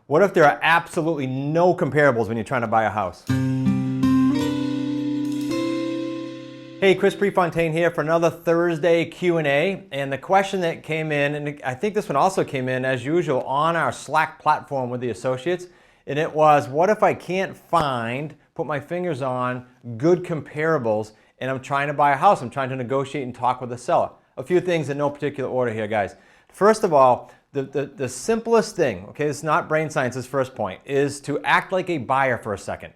What if there are absolutely no comparables when you're trying to buy a house? Hey, Chris Prefontaine here for another Thursday Q&A. And the question that came in, and I think this one also came in as usual on our Slack platform with the associates, and it was, what if I can't find, put my fingers on, good comparables, and I'm trying to buy a house, I'm trying to negotiate and talk with the seller. A few things in no particular order here, guys. First of all, the simplest thing, okay, it's not brain science, this first point, is to act like a buyer for a second.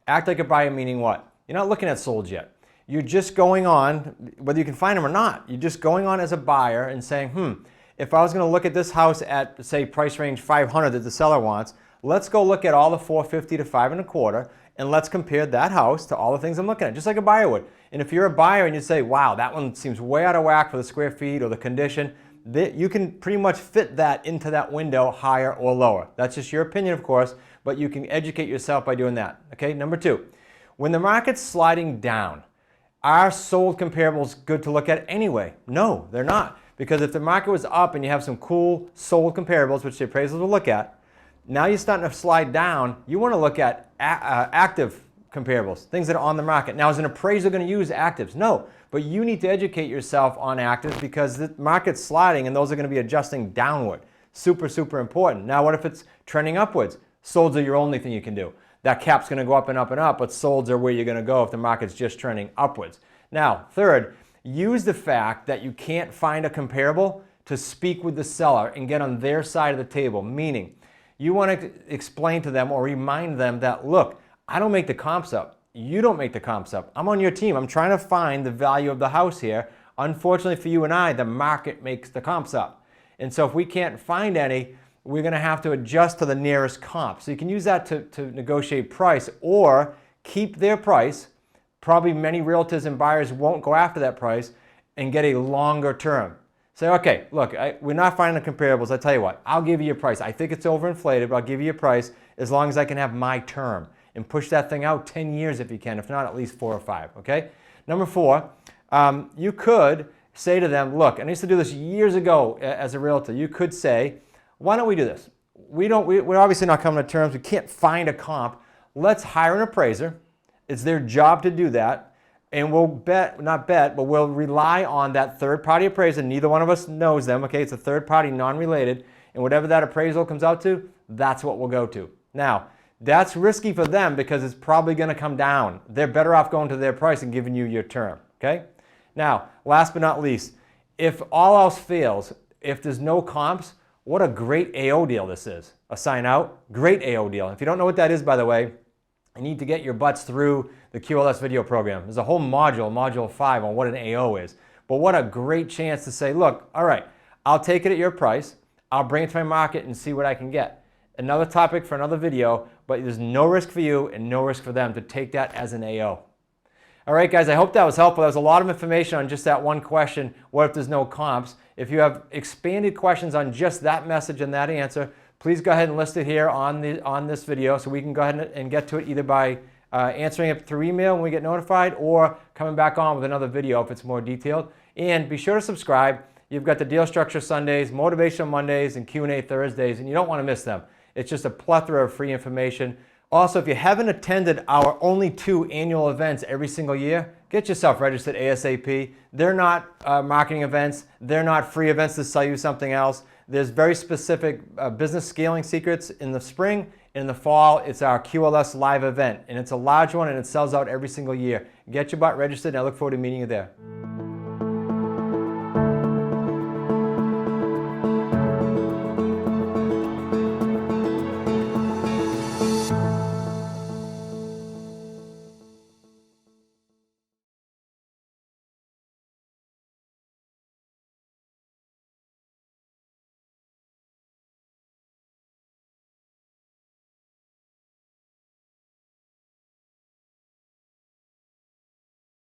Act like a buyer meaning what? You're not looking at solds yet. You're just going on, whether you can find them or not, you're just going on as a buyer and saying, if I was going to look at this house at, say, price range 500 that the seller wants, let's go look at all the 450 to 5 1/4, and let's compare that house to all the things I'm looking at, just like a buyer would. And if you're a buyer and you say, wow, that one seems way out of whack for the square feet or the condition, you can pretty much fit that into that window higher or lower. That's just your opinion, of course, but you can educate yourself by doing that. Okay, number two, when the market's sliding down, are sold comparables good to look at anyway? No, they're not. Because if the market was up and you have some cool sold comparables, which the appraisals will look at, now you're starting to slide down, you want to look at active comparables, things that are on the market. Now, is an appraiser going to use actives? No, but you need to educate yourself on actives because the market's sliding and those are going to be adjusting downward. Super, super important. Now, what if it's trending upwards? Solds are your only thing you can do. That cap's going to go up and up and up, but solds are where you're going to go if the market's just trending upwards. Now, third, use the fact that you can't find a comparable to speak with the seller and get on their side of the table, meaning you want to explain to them or remind them that, look, I don't make the comps up. You don't make the comps up. I'm on your team. I'm trying to find the value of the house here. Unfortunately for you and I, the market makes the comps up. And so if we can't find any, we're going to have to adjust to the nearest comp. So you can use that to negotiate price or keep their price. Probably many realtors and buyers won't go after that price and get a longer term. Say, okay, look, we're not finding the comparables. I tell you what, I'll give you your price. I think it's overinflated, but I'll give you your price as long as I can have my term. And push that thing out 10 years if you can, if not at least 4 or 5, okay? Number 4, you could say to them, look, and I used to do this years ago as a realtor. You could say, why don't we do this? We're obviously not coming to terms. We can't find a comp. Let's hire an appraiser. It's their job to do that. And we'll but we'll rely on that third-party appraiser. Neither one of us knows them, okay? It's a third-party, non-related. And whatever that appraisal comes out to, that's what we'll go to. Now, that's risky for them because it's probably going to come down. They're better off going to their price and giving you your term, okay? Now, last but not least, if all else fails, if there's no comps, what a great AO deal this is. A sign out, great AO deal. If you don't know what that is, by the way, you need to get your butts through the QLS video program. There's a whole module 5 on what an AO is. But what a great chance to say, look, all right, I'll take it at your price. I'll bring it to my market and see what I can get. Another topic for another video, but there's no risk for you and no risk for them to take that as an AO. All right, guys, I hope that was helpful. That was a lot of information on just that one question, what if there's no comps? If you have expanded questions on just that message and that answer, please go ahead and list it here on this video so we can go ahead and get to it either by answering it through email when we get notified or coming back on with another video if it's more detailed. And be sure to subscribe. You've got the Deal Structure Sundays, Motivational Mondays, and Q&A Thursdays, and you don't want to miss them. It's just a plethora of free information. Also, if you haven't attended our only 2 annual events every single year, get yourself registered ASAP. They're not marketing events. They're not free events to sell you something else. There's very specific business scaling secrets in the spring. In the fall, it's our QLS live event, and it's a large one, and it sells out every single year. Get your butt registered, and I look forward to meeting you there.